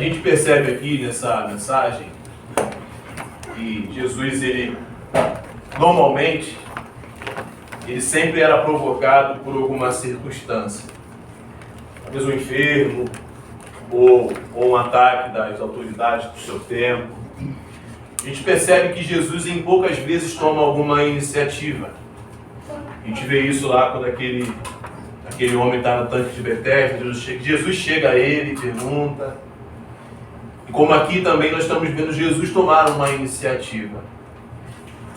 A gente percebe aqui nessa mensagem que Jesus, normalmente, ele sempre era provocado por alguma circunstância. Talvez um enfermo, ou um ataque das autoridades do seu tempo. A gente percebe que Jesus, em poucas vezes, toma alguma iniciativa. A gente vê isso lá quando aquele homem está no tanque de Betesda. Jesus chega a ele e pergunta. E como aqui também nós estamos vendo Jesus tomar uma iniciativa.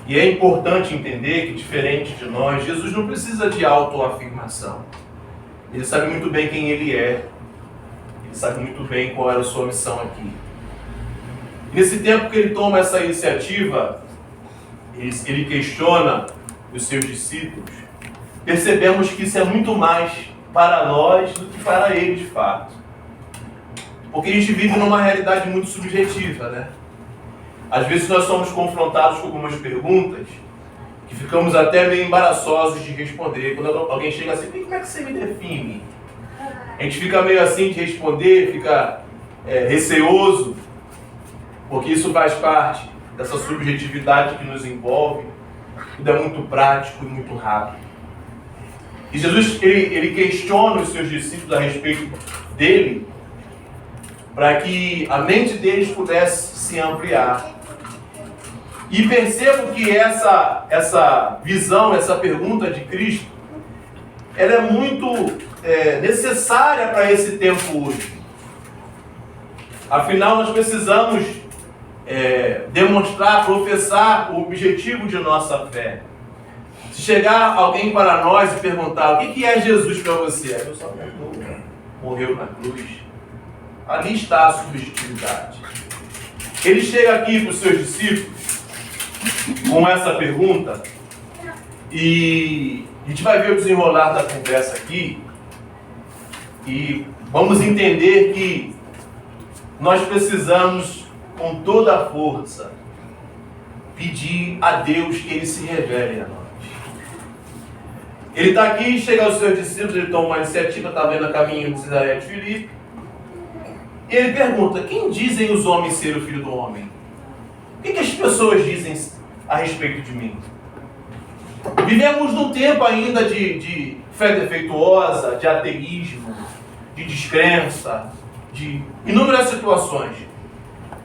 E é importante entender que, diferente de nós, Jesus não precisa de autoafirmação. Ele sabe muito bem quem ele é. Ele sabe muito bem qual era a sua missão aqui. Nesse tempo que ele toma essa iniciativa, ele questiona os seus discípulos, percebemos que isso é muito mais para nós do que para ele de fato. Porque a gente vive numa realidade muito subjetiva, né? Às vezes nós somos confrontados com algumas perguntas que ficamos até meio embaraçosos de responder. Quando alguém chega assim, como é que você me define? A gente fica meio assim de responder, fica receoso, porque isso faz parte dessa subjetividade que nos envolve. Tudo é muito prático e muito rápido. E Jesus, ele questiona os seus discípulos a respeito dele, para que a mente deles pudesse se ampliar. E percebo que essa visão, essa pergunta de Cristo, ela é muito necessária para esse tempo hoje. Afinal, nós precisamos demonstrar, professar o objetivo de nossa fé. Se chegar alguém para nós e perguntar o que é Jesus para você? A pessoa morreu na cruz. Ali está a subjetividade. Ele chega aqui para os seus discípulos com essa pergunta e a gente vai ver o desenrolar da conversa aqui e vamos entender que nós precisamos, com toda a força, pedir a Deus que Ele se revele a nós. Ele está aqui, chega aos seus discípulos, ele toma uma iniciativa, está vendo a caminho de Cesareia de Filipe. E ele pergunta, quem dizem os homens ser o Filho do Homem? O que as pessoas dizem a respeito de mim? Vivemos num tempo ainda de fé defeituosa, de ateísmo, de descrença, de inúmeras situações.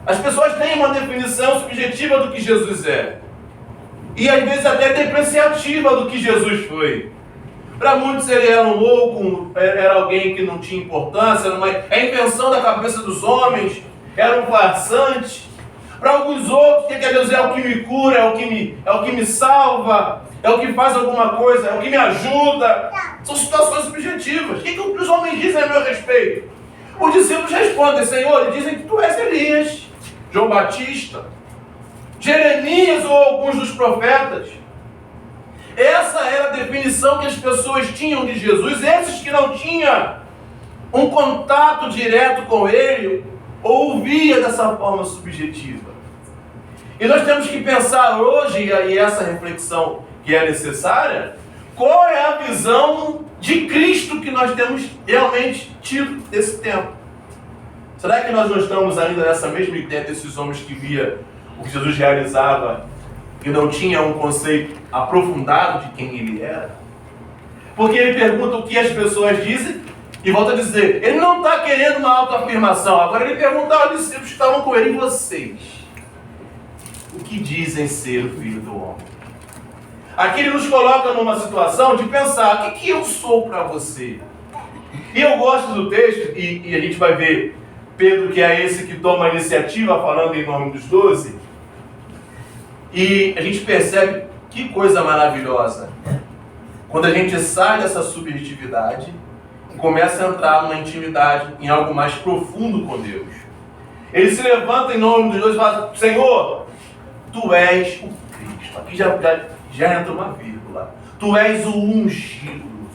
As pessoas têm uma definição subjetiva do que Jesus é. E às vezes até depreciativa do que Jesus foi. Para muitos ele era um louco, era alguém que não tinha importância, era a invenção da cabeça dos homens, era um farsante. Para alguns outros, que Jesus é o que me cura, é o que me salva, é o que faz alguma coisa, é o que me ajuda. São situações subjetivas. O que os homens dizem a meu respeito? Os discípulos respondem, Senhor, e dizem que tu és Elias, João Batista, Jeremias ou alguns dos profetas. Essa era a definição que as pessoas tinham de Jesus. Esses que não tinham um contato direto com ele, ouvia dessa forma subjetiva. E nós temos que pensar hoje, e essa reflexão que é necessária, qual é a visão de Cristo que nós temos realmente tido desse tempo. Será que nós não estamos ainda nessa mesma ideia desses homens que via o que Jesus realizava e não tinha um conceito aprofundado de quem ele era? Porque ele pergunta o que as pessoas dizem e volta a dizer, ele não está querendo uma autoafirmação, agora ele pergunta aos discípulos que estavam com ele, e vocês? O que dizem ser o Filho do Homem? Aqui ele nos coloca numa situação de pensar, o que eu sou para você? E eu gosto do texto, e a gente vai ver Pedro, que é esse que toma a iniciativa, falando em nome dos 12, e a gente percebe que coisa maravilhosa. Quando a gente sai dessa subjetividade e começa a entrar numa intimidade, em algo mais profundo com Deus. Ele se levanta em nome dos 12 e fala, Senhor, Tu és o Cristo. Aqui já entra uma vírgula. Tu és o ungido.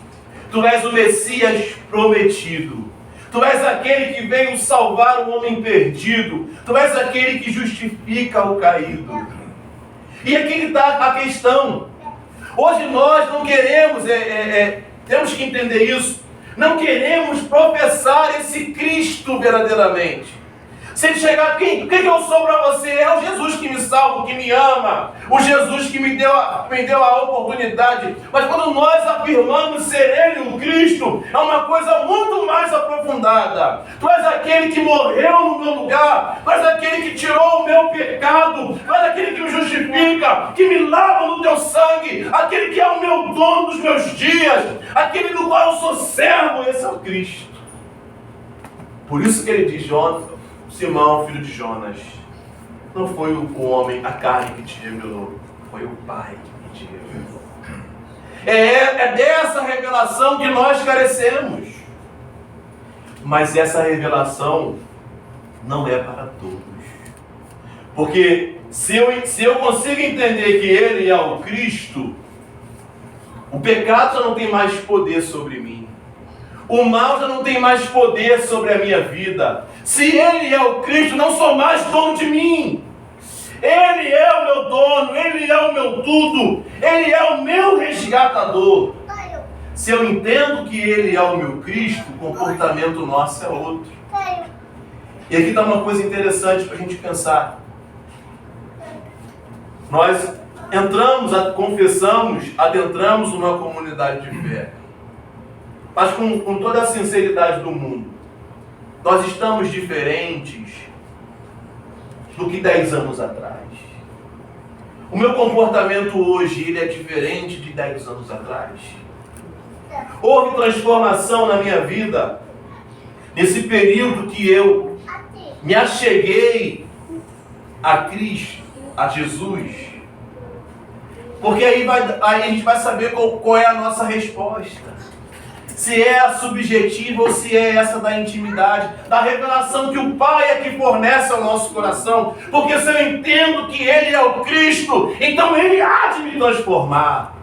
Tu és o Messias prometido. Tu és aquele que veio salvar o homem perdido. Tu és aquele que justifica o caído. E aqui está a questão. Hoje nós não queremos, temos que entender isso, não queremos professar esse Cristo verdadeiramente. Se ele chegar, o que eu sou para você? É o Jesus que me salva, que me ama. O Jesus que me deu a oportunidade. Mas quando nós afirmamos ser Ele, o Cristo, é uma coisa muito mais aprofundada. Tu és aquele que morreu no meu lugar. Tu és aquele que tirou o meu pecado. Tu és aquele que me justifica, que me lava no teu sangue. Aquele que é o meu dono dos meus dias. Aquele do qual eu sou servo. Esse é o Cristo. Por isso que ele diz, Simão, filho de Jonas, não foi o homem, a carne que te revelou, foi o Pai que te revelou. É dessa revelação que nós carecemos. Mas essa revelação não é para todos. Porque se eu consigo entender que Ele é o Cristo, o pecado já não tem mais poder sobre mim. O mal já não tem mais poder sobre a minha vida. Se Ele é o Cristo, não sou mais dono de mim. Ele é o meu dono, Ele é o meu tudo, Ele é o meu resgatador. Se eu entendo que Ele é o meu Cristo, o comportamento nosso é outro. E aqui está uma coisa interessante para a gente pensar. Nós confessamos, adentramos uma comunidade de fé. Mas com toda a sinceridade do mundo, nós estamos diferentes do que 10 anos atrás. O meu comportamento hoje, ele é diferente de 10 anos atrás. Houve transformação na minha vida nesse período que eu me acheguei a Cristo, a Jesus. Porque aí a gente vai saber qual é a nossa resposta. Se é a subjetiva ou se é essa da intimidade, da revelação que o Pai é que fornece ao nosso coração. Porque se eu entendo que Ele é o Cristo, então Ele há de me transformar.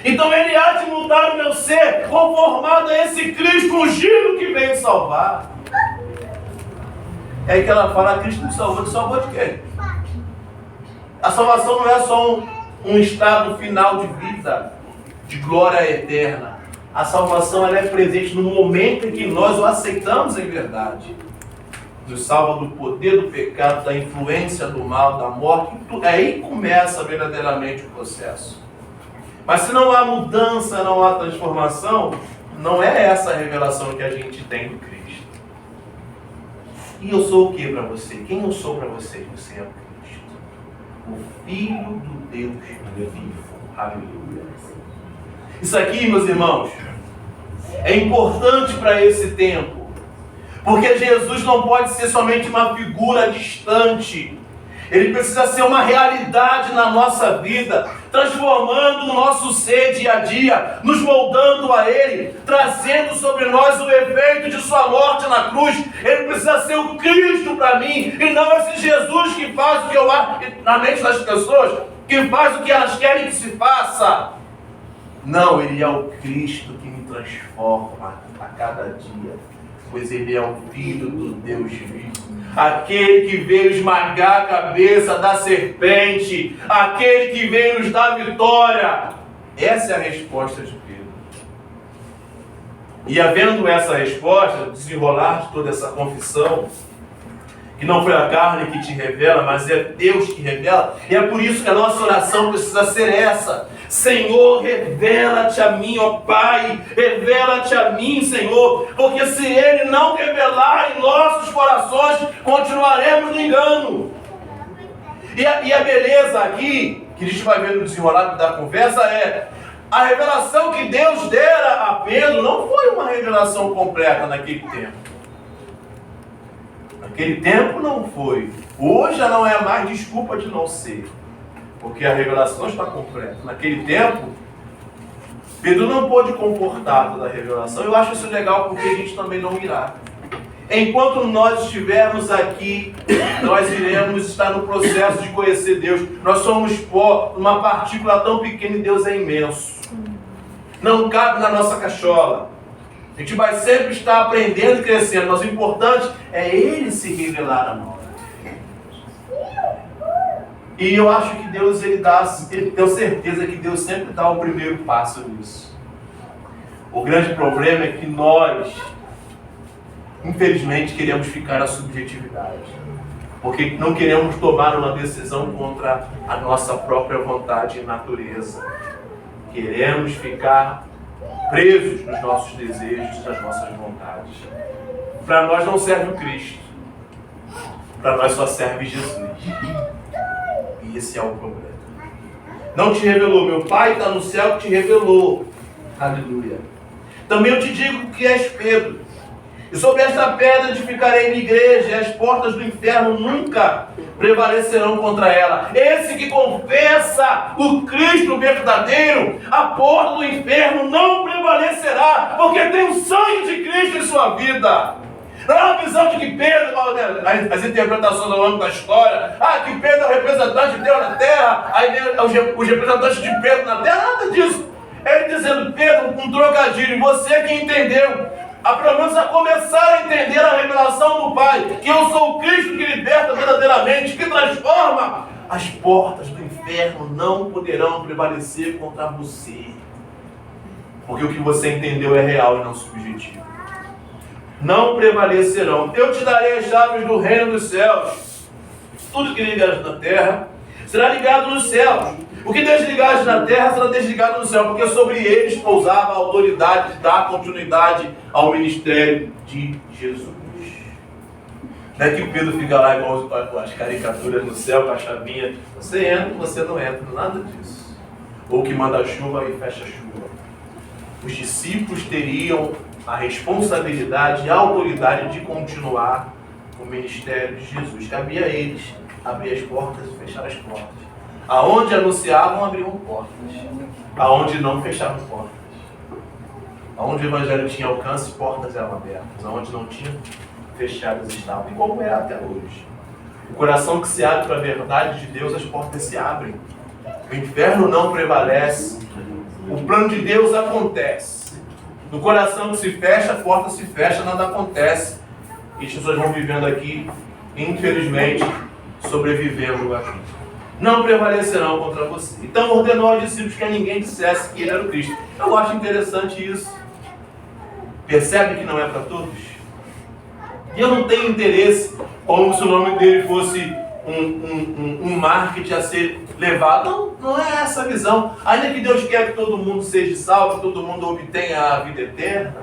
Então Ele há de mudar o meu ser, conformado a esse Cristo ungido que veio salvar. É aí que ela fala, Cristo me salvou de quê? A salvação não é só um estado final de vida, de glória eterna. A salvação ela é presente no momento em que nós o aceitamos em verdade. Nos salva do poder do pecado, da influência do mal, da morte. Aí começa verdadeiramente o processo. Mas se não há mudança, não há transformação, não é essa a revelação que a gente tem do Cristo. E eu sou o que para você? Quem eu sou para você? Você é o Cristo. O Filho do Deus vivo. Aleluia. Isso aqui, meus irmãos, é importante para esse tempo. Porque Jesus não pode ser somente uma figura distante. Ele precisa ser uma realidade na nossa vida, transformando o nosso ser dia a dia, nos moldando a Ele, trazendo sobre nós o efeito de sua morte na cruz. Ele precisa ser o Cristo para mim, e não esse Jesus que faz o que eu acho na mente das pessoas, que faz o que elas querem que se faça. Não, Ele é o Cristo que me transforma a cada dia, pois Ele é o Filho do Deus vivo. Aquele que veio esmagar a cabeça da serpente, aquele que veio nos dar vitória. Essa é a resposta de Pedro. E havendo essa resposta, desenrolar de toda essa confissão, que não foi a carne que te revela, mas é Deus que revela, e é por isso que a nossa oração precisa ser essa: Senhor, revela-te a mim, ó Pai, revela-te a mim, Senhor, porque se Ele não revelar em nossos corações, continuaremos no engano. E a beleza aqui, que a gente vai ver no desenrolar da conversa, é a revelação que Deus dera a Pedro não foi uma revelação completa naquele tempo. Naquele tempo não foi. Hoje já não é mais desculpa de não ser, porque a revelação está completa. Naquele tempo, Pedro não pôde comportar toda a revelação. Eu acho isso legal porque a gente também não irá. Enquanto nós estivermos aqui, nós iremos estar no processo de conhecer Deus. Nós somos pó, uma partícula tão pequena, e Deus é imenso. Não cabe na nossa cachola. A gente vai sempre estar aprendendo e crescendo, mas o importante é Ele se revelar a nós. E eu acho que Deus, tenho certeza que Deus sempre dá o primeiro passo nisso. O grande problema é que nós, infelizmente, queremos ficar na subjetividade. Porque não queremos tomar uma decisão contra a nossa própria vontade e natureza. Queremos ficar presos nos nossos desejos, nas nossas vontades. Para nós não serve o Cristo. Para nós só serve Jesus. E esse é o problema. Não te revelou. Meu Pai está no céu que te revelou. Aleluia. Também eu te digo que és Pedro. E sobre esta pedra edificarei minha igreja, e as portas do inferno nunca prevalecerão contra ela. Esse que confessa o Cristo verdadeiro, a porta do inferno não prevalecerá, porque tem o sangue de Cristo em sua vida. Não é uma visão de que Pedro, as interpretações ao longo da história, que Pedro é o representante de Deus na terra, aí os representantes de Pedro na terra, nada disso. Ele dizendo, Pedro, um trocadilho, você que entendeu, pelo menos a começar a entender a revelação do Pai, que eu sou o Cristo que liberta verdadeiramente, que transforma, as portas do inferno não poderão prevalecer contra você. Porque o que você entendeu é real e não subjetivo. Não prevalecerão. Eu te darei as chaves do reino dos céus. Tudo que ligares na terra será ligado nos céus. O que desligares na terra será desligado no céu, porque sobre eles pousava a autoridade de dar continuidade ao ministério de Jesus. Não é que Pedro fica lá igual as caricaturas no céu com a chavinha. Você entra, você não entra, nada disso. Ou que manda a chuva e fecha a chuva. Os discípulos teriam a responsabilidade e a autoridade de continuar o ministério de Jesus. Cabia a eles abrir as portas e fechar as portas. Aonde anunciavam, abriam portas. Aonde não, fechavam portas. Aonde o evangelho tinha alcance, portas eram abertas. Aonde não tinha, fechadas estavam. E como é até hoje. O coração que se abre para a verdade de Deus, as portas se abrem. O inferno não prevalece. O plano de Deus acontece. No coração que se fecha, a porta se fecha, nada acontece. E as pessoas vão vivendo aqui, infelizmente, sobrevivendo aqui. Não prevalecerão contra você. Então ordenou aos discípulos que a ninguém dissesse que ele era o Cristo. Eu acho interessante isso. Percebe que não é para todos? E eu não tenho interesse, como se o nome dele fosse um marketing a ser levado. Não é essa a visão. Ainda que Deus quer que todo mundo seja salvo, que todo mundo obtenha a vida eterna,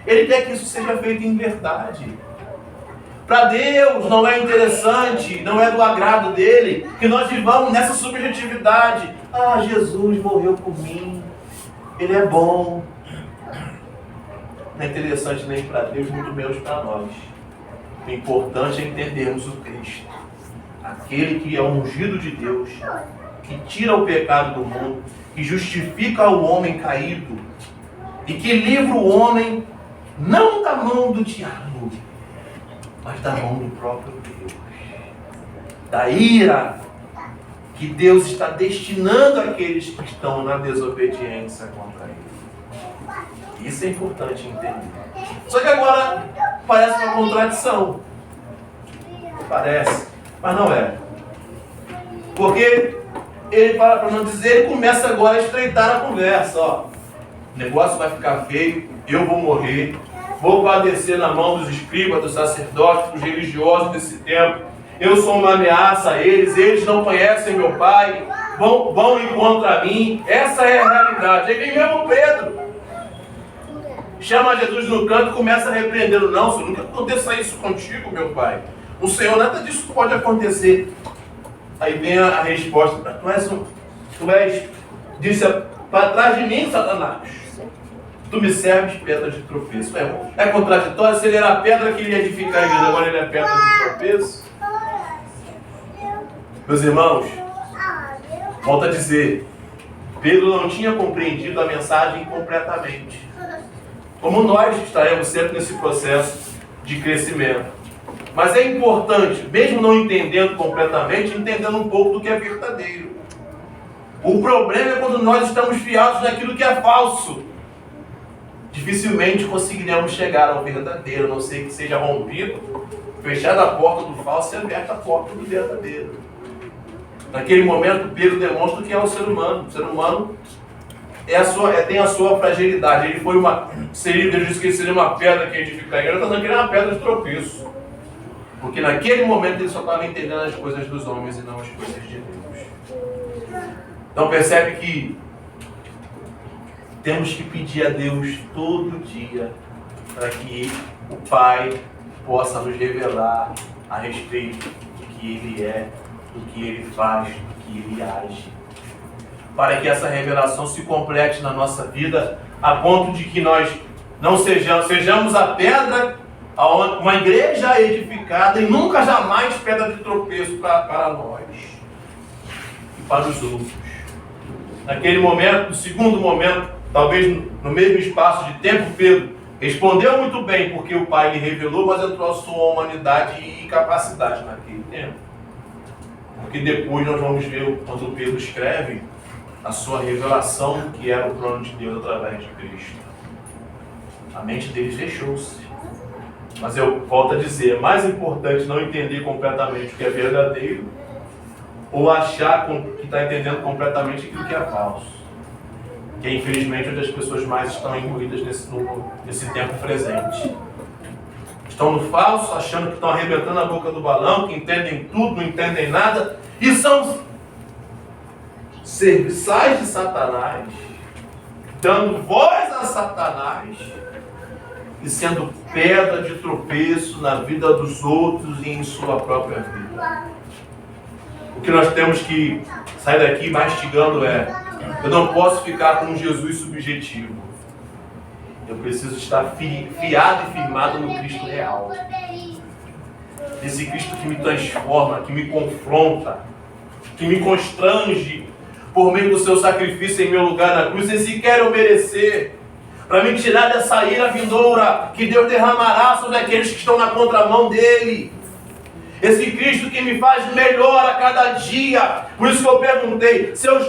Ele quer que isso seja feito em verdade. Para Deus não é interessante, não é do agrado dele, que nós vivamos nessa subjetividade. Jesus morreu por mim, Ele é bom. Não é interessante nem para Deus, muito menos para nós. O importante é entendermos o Cristo. Aquele que é o ungido de Deus, que tira o pecado do mundo, que justifica o homem caído e que livra o homem não da mão do diabo, mas da mão do próprio Deus. Da ira que Deus está destinando àqueles que estão na desobediência contra Ele. Isso é importante entender. Só que agora parece uma contradição. Parece, mas não é. Porque ele, para não dizer, ele começa agora a estreitar a conversa. O negócio vai ficar feio, eu vou morrer, vou padecer na mão dos escribas, dos sacerdotes, dos religiosos desse tempo. Eu sou uma ameaça a eles não conhecem meu Pai, vão ir contra mim. Essa é a realidade. Aí vem mesmo Pedro. Chama Jesus no canto e começa a repreendê-lo. Não, Senhor, nunca aconteça isso contigo, meu Pai. O Senhor, nada disso pode acontecer. Aí vem a resposta. Tu és, disse, para trás de mim, Satanás. Tu me serves pedra de tropeço. É contraditório. Se ele era a pedra que ele ia edificar a igreja, agora ele é pedra de tropeço. Meus irmãos, volto a dizer, Pedro não tinha compreendido a mensagem completamente. Como nós estaremos sempre nesse processo de crescimento. Mas é importante, mesmo não entendendo completamente, entendendo um pouco do que é verdadeiro. O problema é quando nós estamos fiados naquilo que é falso. Dificilmente conseguiremos chegar ao verdadeiro, a não ser que seja rompido, fechada a porta do falso e aberta a porta do verdadeiro. Naquele momento, Pedro demonstra o que é o ser humano. O ser humano tem a sua fragilidade. Ele foi Deus disse que ele seria uma pedra que edifica a igreja, está dizendo que ele é uma pedra de tropeço. Porque naquele momento ele só estava entendendo as coisas dos homens e não as coisas de Deus. Então percebe que temos que pedir a Deus todo dia para que o Pai possa nos revelar a respeito do que Ele é, do que Ele faz, do que Ele age. Para que essa revelação se complete na nossa vida, a ponto de que nós não sejamos a pedra, uma igreja edificada e nunca jamais pedra de tropeço para nós e para os outros. Naquele momento, no segundo momento, talvez no mesmo espaço de tempo, Pedro respondeu muito bem, porque o Pai lhe revelou, mas entrou a sua humanidade e capacidade naquele tempo. Porque depois nós vamos ver, quando Pedro escreve, a sua revelação, que era o plano de Deus através de Cristo. A mente dele fechou-se. Mas eu volto a dizer, é mais importante não entender completamente o que é verdadeiro ou achar que está entendendo completamente aquilo que é falso. Que é, infelizmente, onde as pessoas mais estão imbuídas nesse tempo presente. Estão no falso, achando que estão arrebentando a boca do balão, que entendem tudo, não entendem nada, e são serviçais de Satanás, dando voz a Satanás e sendo pedra de tropeço na vida dos outros e em sua própria vida. O que nós temos que sair daqui mastigando é: eu não posso ficar com um Jesus subjetivo. Eu preciso estar fiado e firmado no Cristo real. Esse Cristo que me transforma, que me confronta, que me constrange por meio do seu sacrifício em meu lugar na cruz, sem sequer eu merecer, para me tirar dessa ira vindoura que Deus derramará sobre aqueles que estão na contramão dele. Esse Cristo que me faz melhor a cada dia. Por isso que eu perguntei, se eu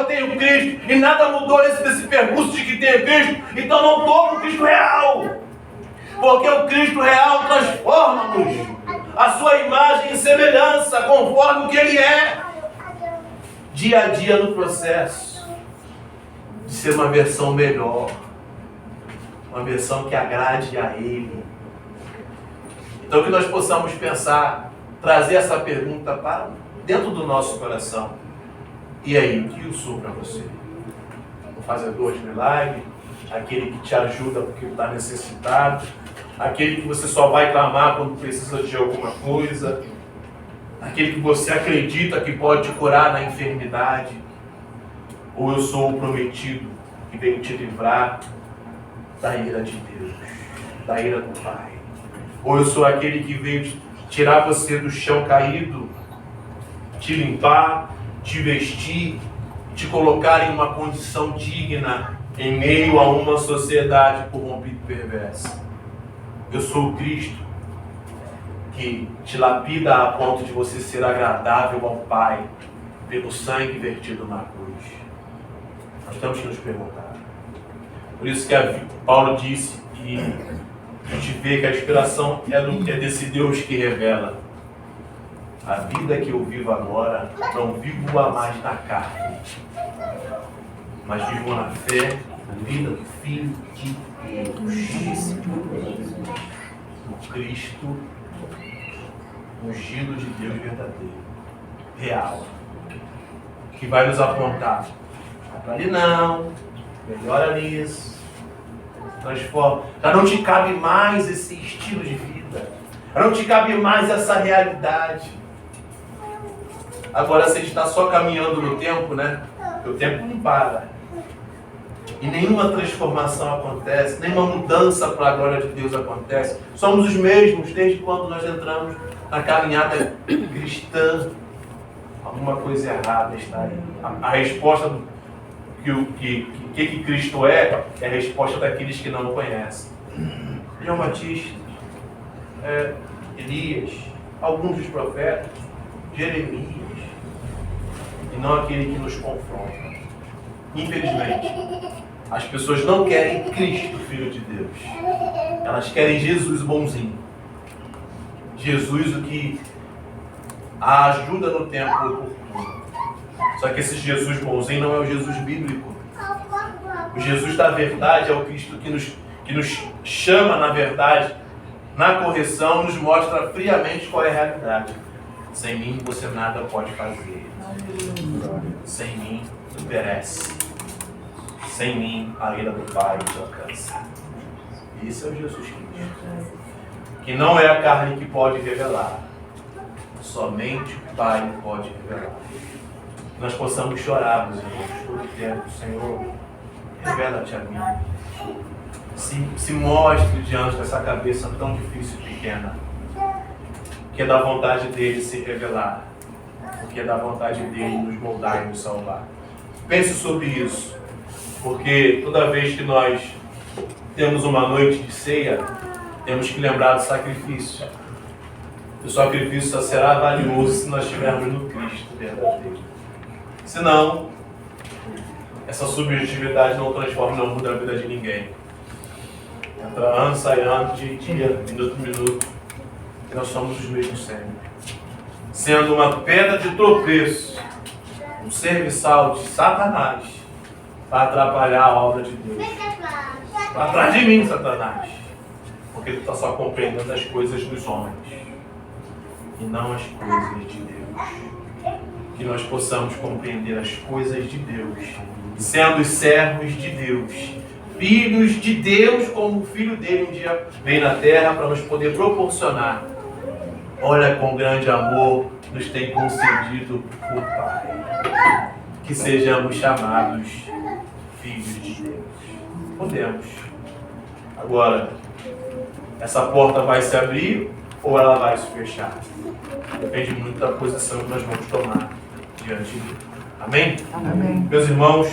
tenho Cristo e nada mudou nesse percurso de que tenho Cristo, então não estou com o Cristo real. Porque o Cristo real transforma-nos a sua imagem e semelhança, conforme o que Ele é. Dia a dia no processo de ser uma versão melhor, uma versão que agrade a Ele. Então que nós possamos pensar, trazer essa pergunta para dentro do nosso coração. E aí, o que eu sou para você? O fazedor de milagre? Aquele que te ajuda porque está necessitado? Aquele que você só vai clamar quando precisa de alguma coisa? Aquele que você acredita que pode te curar na enfermidade? Ou eu sou o prometido que veio te livrar da ira de Deus, da ira do Pai? Ou eu sou aquele que veio tirar você do chão caído, te limpar, te vestir, te colocar em uma condição digna em meio a uma sociedade corrompida e perversa? Eu sou o Cristo que te lapida a ponto de você ser agradável ao Pai pelo sangue vertido na cruz. Nós temos que nos perguntar. Por isso que Paulo disse, e a gente vê que a inspiração é desse Deus que revela: a vida que eu vivo agora, não vivo-a mais na carne, mas vivo na fé, na vida do Filho de Deus, o Cristo ungido de Deus verdadeiro, real, que vai nos apontar: para ali não, melhora nisso, transforma. Já não te cabe mais esse estilo de vida, já não te cabe mais essa realidade. Agora, se a gente está só caminhando no tempo, né? O tempo não para. E nenhuma transformação acontece, nenhuma mudança para a glória de Deus acontece. Somos os mesmos desde quando nós entramos na caminhada cristã. Alguma coisa errada está aí. A resposta do que Cristo é a resposta daqueles que não o conhecem. João Batista, Elias, alguns dos profetas, Jeremias, e não aquele que nos confronta. Infelizmente, as pessoas não querem Cristo, Filho de Deus. Elas querem Jesus bonzinho. Jesus o que a ajuda no tempo oportuno. Só que esse Jesus bonzinho não é o Jesus bíblico. O Jesus da verdade é o Cristo que nos chama na verdade, na correção, nos mostra friamente qual é a realidade. Sem mim você nada pode fazer. Sem mim tu perece. Sem mim a ira do Pai te alcança. Isso é o Jesus Cristo. Que não é a carne que pode revelar. Somente o Pai pode revelar. Que nós possamos chorar, meus irmãos, todo o tempo. Senhor, revela-te a mim. Se mostre diante dessa cabeça tão difícil e pequena. Que é da vontade dele se revelar. Porque é da vontade dele nos moldar e nos salvar. Pense sobre isso. Porque toda vez que nós temos uma noite de ceia, temos que lembrar do sacrifício. O sacrifício só será valioso se nós estivermos no Cristo verdadeiro. Senão, essa subjetividade não transforma, não muda a vida de ninguém. Entra ano, sai ano, dia, minuto, minuto. E nós somos os mesmos sempre. Sendo uma pedra de tropeço, um serviçal de Satanás, para atrapalhar a obra de Deus. Para trás de mim, Satanás. Porque tu está só compreendendo as coisas dos homens e não as coisas de Deus. Que nós possamos compreender as coisas de Deus, sendo servos de Deus, filhos de Deus, como o Filho dele um dia veio na terra para nos poder proporcionar. Olha com grande amor nos tem concedido o Pai. Que sejamos chamados filhos de Deus. Podemos. Agora, essa porta vai se abrir ou ela vai se fechar? Depende muito da posição que nós vamos tomar diante de Deus. Amém? Amém. Meus irmãos,